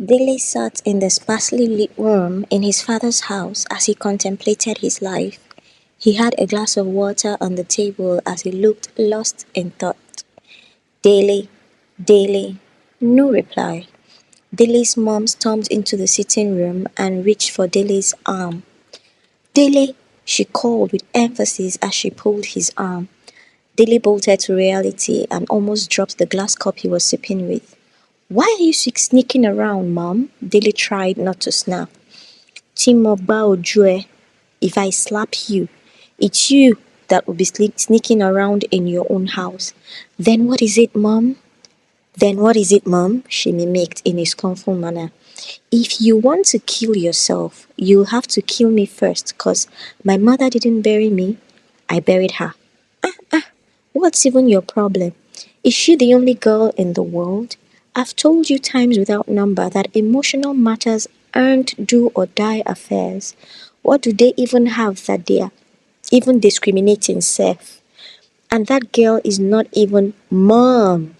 Billy sat in the sparsely lit room in his father's house as he contemplated his life. He had a glass of water on the table as he looked lost in thought. Daily, daily, no reply. Dilly's mom stormed into the sitting room and reached for Dilly's arm. Dilly, she called with emphasis as she pulled his arm. Dilly bolted to reality and almost dropped the glass cup he was sipping with. Why are you sneaking around, Mom? Dilly tried not to snap. Timo Bao Jue, if I slap you, it's you that will be sneaking around in your own house. Then what is it, Mom? Then what is it, Mom? She mimicked in a scornful manner. If you want to kill yourself, you'll have to kill me first, 'cause my mother didn't bury me, I buried her. What's even your problem? Is she the only girl in the world? I've told you times without number that emotional matters aren't do or die affairs. What do they even have that they are even discriminating, Seth? And that girl is not even Mom.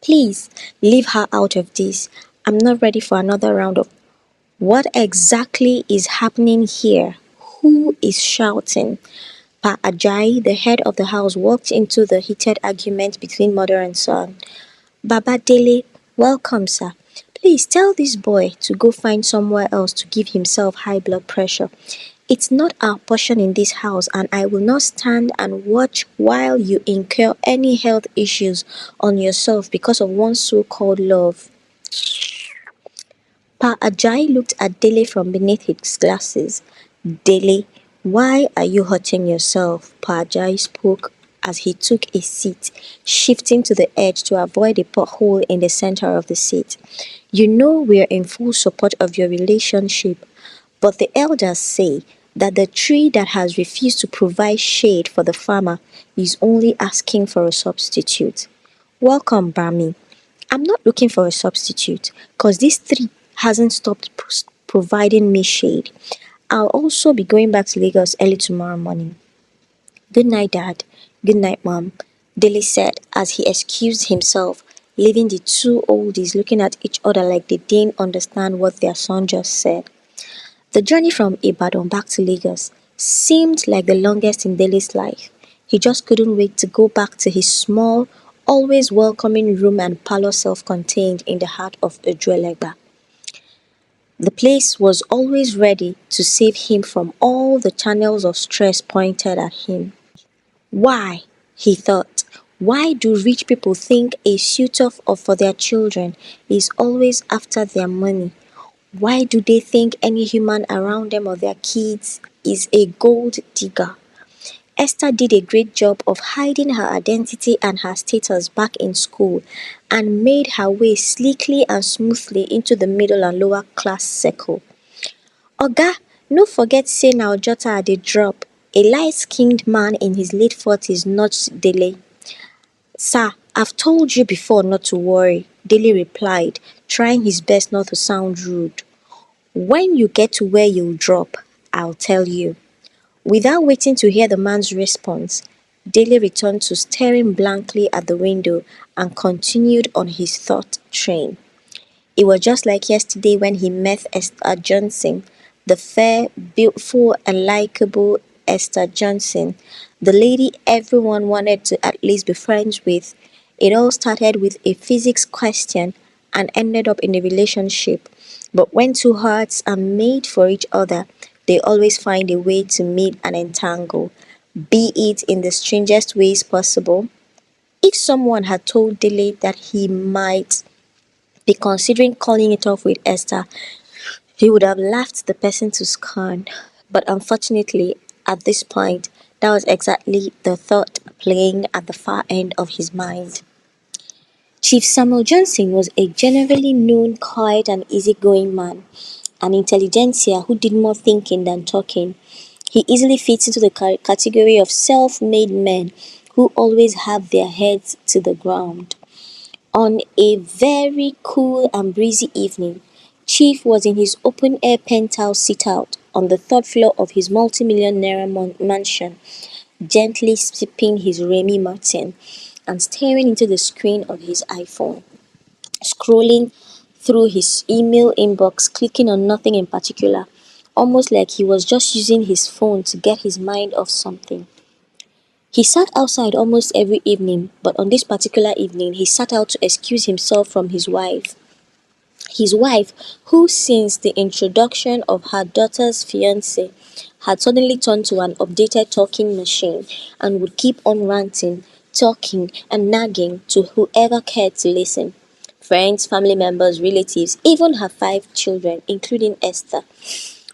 Please leave her out of this. I'm not ready for another round of what exactly is happening here? Who is shouting? Pa Ajayi, the head of the house, walked into the heated argument between mother and son. Baba Dele, welcome, sir. Please tell this boy to go find somewhere else to give himself high blood pressure. It's not our portion in this house, and I will not stand and watch while you incur any health issues on yourself because of one so-called love. Pa Ajayi looked at Dele from beneath his glasses. Dele, why are you hurting yourself? Pa Ajayi spoke as he took a seat, shifting to the edge to avoid a pothole in the center of the seat. You know we're in full support of your relationship, but the elders say that the tree that has refused to provide shade for the farmer is only asking for a substitute. Welcome, Bami. I'm not looking for a substitute because this tree hasn't stopped providing me shade. I'll also be going back to Lagos early tomorrow morning. Good night, Dad. Good night, Mom, Dilly said as he excused himself, leaving the two oldies looking at each other like they didn't understand what their son just said. The journey from Ibadan back to Lagos seemed like the longest in Dilly's life. He just couldn't wait to go back to his small, always welcoming room and parlor self-contained in the heart of Ojuelegba. The place was always ready to save him from all the channels of stress pointed at him. Why, he thought, why do rich people think a suitor for their children is always after their money? Why do they think any human around them or their kids is a gold digger? Esther did a great job of hiding her identity and her status back in school and made her way sleekly and smoothly into the middle and lower class circle. Oga, no forget say na Ojota I dey drop. A light-skinned man in his late 40s nudged Dele. Sir, I've told you before not to worry, Dele replied, trying his best not to sound rude. When you get to where you'll drop, I'll tell you. Without waiting to hear the man's response, Dele returned to staring blankly at the window and continued on his thought train. It was just like yesterday when he met Esther Johnson, the fair, beautiful, and likable Esther Johnson, the lady everyone wanted to at least be friends with. It all started with a physics question and ended up in a relationship. But when two hearts are made for each other, they always find a way to meet and entangle, be it in the strangest ways possible. If someone had told Dele that he might be considering calling it off with Esther, he would have laughed the person to scorn. But unfortunately, at this point, that was exactly the thought playing at the far end of his mind. Chief Samuel Johnson was a generally known, quiet, and easygoing man, an intelligentsia who did more thinking than talking. He easily fits into the category of self-made men who always have their heads to the ground. On a very cool and breezy evening, Chief was in his open-air penthouse sit-out on the third floor of his multi-million naira mansion, gently sipping his Remy Martin and staring into the screen of his iPhone, scrolling through his email inbox, clicking on nothing in particular, almost like he was just using his phone to get his mind off something. He sat outside almost every evening, but on this particular evening, he sat out to excuse himself from his wife. His wife, who since the introduction of her daughter's fiancé had suddenly turned to an updated talking machine and would keep on ranting, talking, and nagging to whoever cared to listen. Friends, family members, relatives, even her 5 children, including Esther.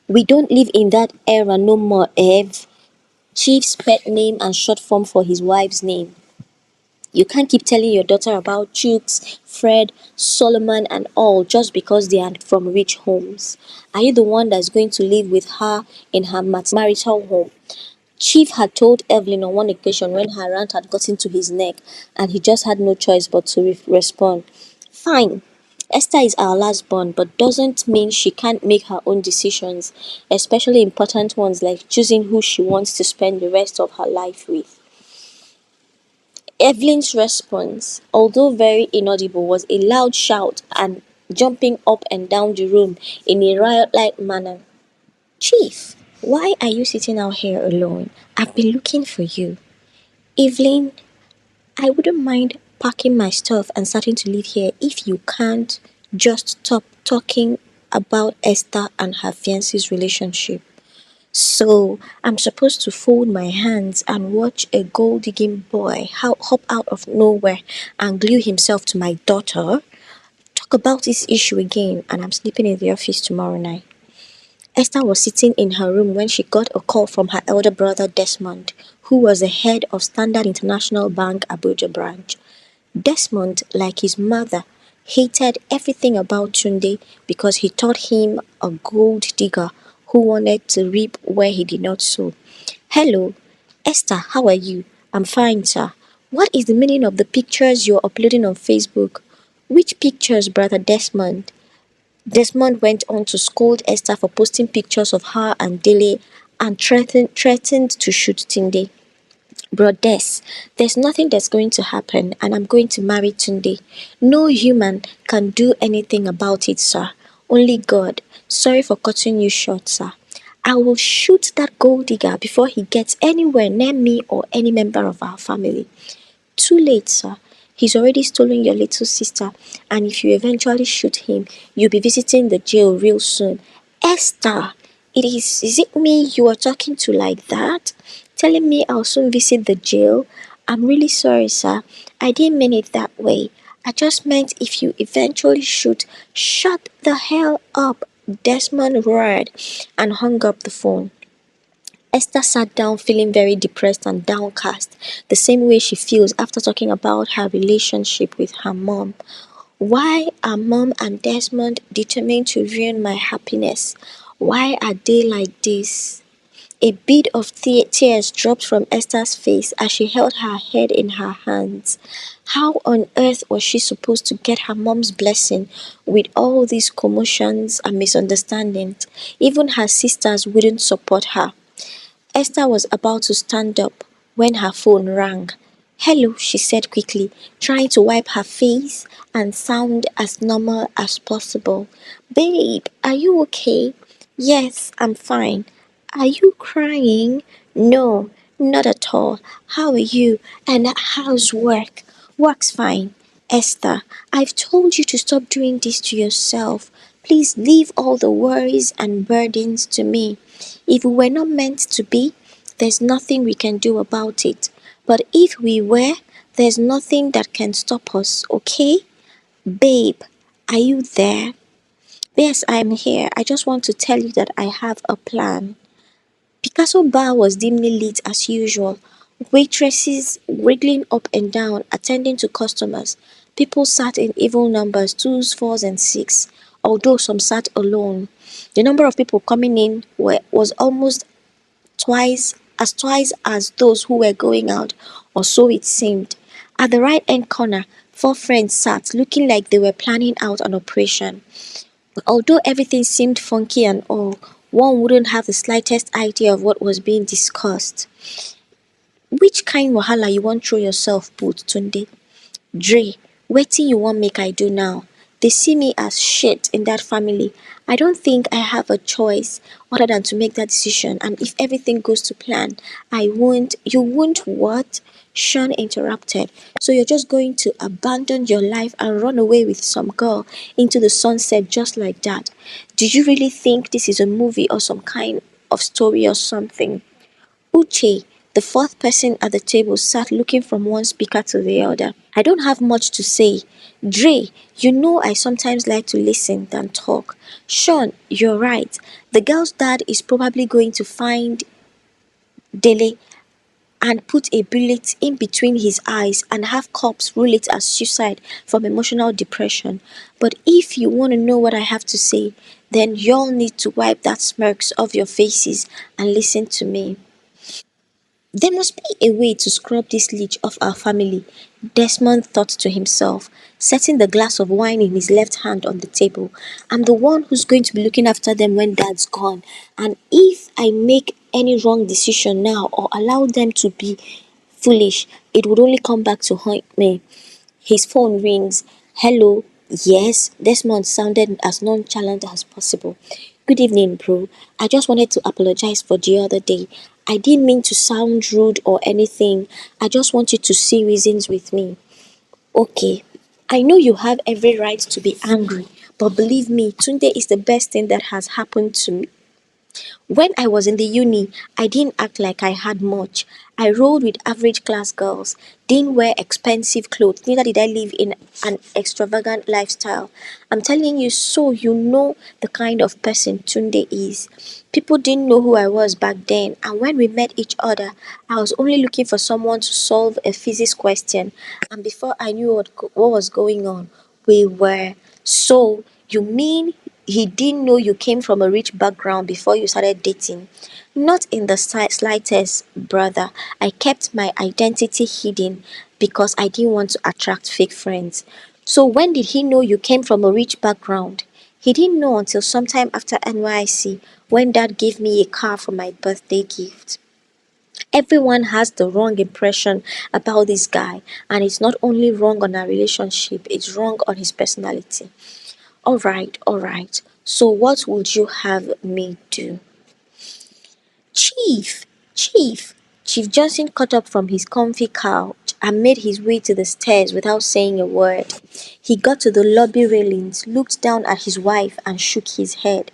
We don't live in that era no more, Ev. Chief's pet name and short form for his wife's name. You can't keep telling your daughter about Chooks, Fred, Solomon, and all just because they are from rich homes. Are you the one that's going to live with her in her marital home? Chief had told Evelyn on one occasion when her rant had gotten to his neck, and he just had no choice but to respond. Fine. Esther is our last born, but doesn't mean she can't make her own decisions, especially important ones like choosing who she wants to spend the rest of her life with. Evelyn's response, although very inaudible, was a loud shout and jumping up and down the room in a riot-like manner. Chief, why are you sitting out here alone? I've been looking for you. Evelyn, I wouldn't mind packing my stuff and starting to live here if you can't just stop talking about Esther and her fiancé's relationship. So I'm supposed to fold my hands and watch a gold digging boy hop out of nowhere and glue himself to my daughter? Talk about this issue again, and I'm sleeping in the office tomorrow night. Esther was sitting in her room when she got a call from her elder brother Desmond, who was the head of Standard International Bank Abuja branch. Desmond, like his mother, hated everything about Tunde because he thought him a gold digger who wanted to reap where he did not sow. Hello, Esther, how are you? I'm fine, sir. What is the meaning of the pictures you're uploading on Facebook? Which pictures, brother Desmond? Desmond went on to scold Esther for posting pictures of her and Dele and threatened to shoot Tunde. Bro Des, there's nothing that's going to happen and I'm going to marry Tunde. No human can do anything about it, sir. Only God. Sorry for cutting you short, sir. I will shoot that gold digger before he gets anywhere near me or any member of our family. Too late, sir. He's already stolen your little sister, and if you eventually shoot him, you'll be visiting the jail real soon. Esther, is it me you are talking to like that? Telling me I'll soon visit the jail? I'm really sorry, sir. I didn't mean it that way. I just meant if you eventually shoot, shut the hell up, Desmond roared and hung up the phone. Esther sat down feeling very depressed and downcast, the same way she feels after talking about her relationship with her mom. Why are mom and Desmond determined to ruin my happiness? Why are they like this? A bead of tears dropped from Esther's face as she held her head in her hands. How on earth was she supposed to get her mom's blessing with all these commotions and misunderstandings? Even her sisters wouldn't support her. Esther was about to stand up when her phone rang. Hello, she said quickly, trying to wipe her face and sound as normal as possible. Babe, are you okay? Yes, I'm fine. Are you crying? No, not at all. How are you? And how's work? Work's fine. Esther, I've told you to stop doing this to yourself. Please leave all the worries and burdens to me. If we were not meant to be, there's nothing we can do about it. But if we were, there's nothing that can stop us, okay? Babe, are you there? Yes, I'm here. I just want to tell you that I have a plan. Picasso Bar was dimly lit as usual. Waitresses wriggling up and down, attending to customers. People sat in even numbers, twos, fours, and six, although some sat alone. The number of people coming in was almost twice as those who were going out, or so it seemed. At the right hand corner, 4 friends sat, looking like they were planning out an operation. Although everything seemed funky and all, one wouldn't have the slightest idea of what was being discussed. Which kind wahala you wan throw yourself put, Tunde? Dre, wetin you wan make I do now? They see me as shit in that family. I don't think I have a choice other than to make that decision. And if everything goes to plan, I won't. You won't what? Sean interrupted. So you're just going to abandon your life and run away with some girl into the sunset just like that? Do you really think this is a movie or some kind of story or something? Uche, the fourth person at the table, sat looking from one speaker to the other. I don't have much to say. Dre, you know I sometimes like to listen than talk. Sean, you're right. The girl's dad is probably going to find Dele and put a bullet in between his eyes and have cops rule it as suicide from emotional depression. But if you want to know what I have to say, then y'all need to wipe that smirks off your faces and listen to me. There must be a way to scrub this leech off our family, Desmond thought to himself, setting the glass of wine in his left hand on the table. I'm the one who's going to be looking after them when dad's gone. And if I make any wrong decision now or allow them to be foolish, it would only come back to haunt me. His phone rings. Hello. Yes, Desmond sounded as nonchalant as possible. Good evening, bro. I just wanted to apologize for the other day. I didn't mean to sound rude or anything. I just want you to see reasons with me. Okay. I know you have every right to be angry, but believe me, Tunde is the best thing that has happened to me. When I was in the uni, I didn't act like I had much. I rolled with average class girls, didn't wear expensive clothes, neither did I live in an extravagant lifestyle. I'm telling you so you know the kind of person Tunde is. People didn't know who I was back then, and when we met each other, I was only looking for someone to solve a physics question, and before I knew what was going on, we were. So, you mean he didn't know you came from a rich background before you started dating? Not in the slightest, brother. I kept my identity hidden because I didn't want to attract fake friends. So when did he know you came from a rich background? He didn't know until sometime after NYC when dad gave me a car for my birthday gift. Everyone has the wrong impression about this guy, and it's not only wrong on our relationship, it's wrong on his personality. All right. So what would you have me do? Chief, Chief. Chief Johnson got up from his comfy couch and made his way to the stairs without saying a word. He got to the lobby railings, looked down at his wife, and shook his head.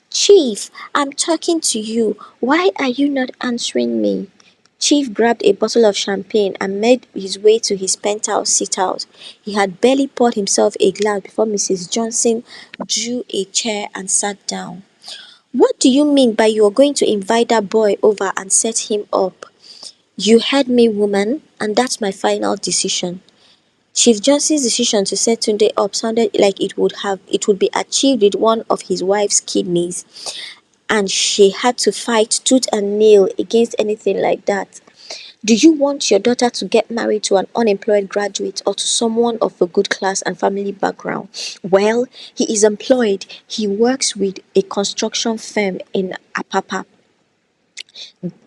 Chief, I'm talking to you. Why are you not answering me? Chief grabbed a bottle of champagne and made his way to his penthouse sit-out. He had barely poured himself a glass before Mrs. Johnson drew a chair and sat down. What do you mean by you're going to invite that boy over and set him up? You heard me, woman, and that's my final decision. Chief Johnson's decision to set Tunde up sounded like it would be achieved with one of his wife's kidneys, and she had to fight tooth and nail against anything like that. Do you want your daughter to get married to an unemployed graduate or to someone of a good class and family background? Well, he is employed. He works with a construction firm in Apapa.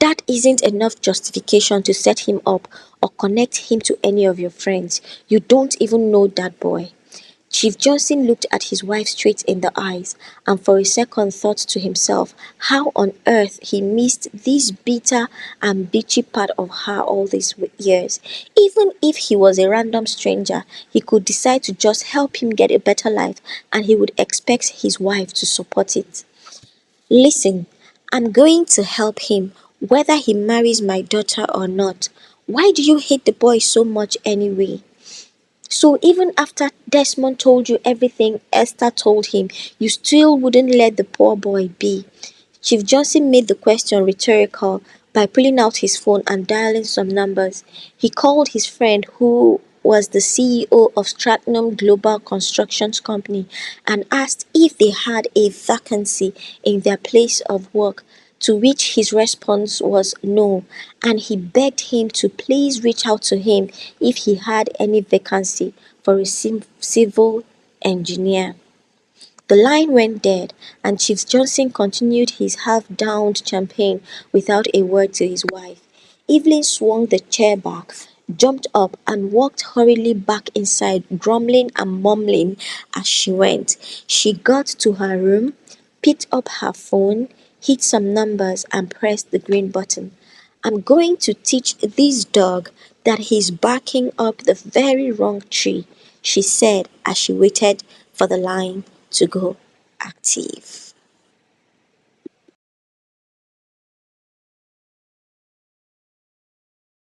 That isn't enough justification to set him up or connect him to any of your friends. You don't even know that boy. Chief Johnson looked at his wife straight in the eyes and for a second thought to himself how on earth he missed this bitter and bitchy part of her all these years. Even if he was a random stranger, he could decide to just help him get a better life and he would expect his wife to support it. Listen, I'm going to help him whether he marries my daughter or not. Why do you hate the boy so much anyway? So even after Desmond told you everything Esther told him, you still wouldn't let the poor boy be. Chief Johnson made the question rhetorical by pulling out his phone and dialing some numbers. He called his friend who was the CEO of Stratnum Global Constructions Company and asked if they had a vacancy in their place of work, to which his response was no, and he begged him to please reach out to him if he had any vacancy for a civil engineer. The line went dead, and Chief Johnson continued his half-downed champagne without a word to his wife. Evelyn swung the chair back. jumped up and walked hurriedly back inside, grumbling and mumbling as she went. She got to her room, picked up her phone, hit some numbers, and pressed the green button. I'm going to teach this dog that he's barking up the very wrong tree, she said as she waited for the line to go active.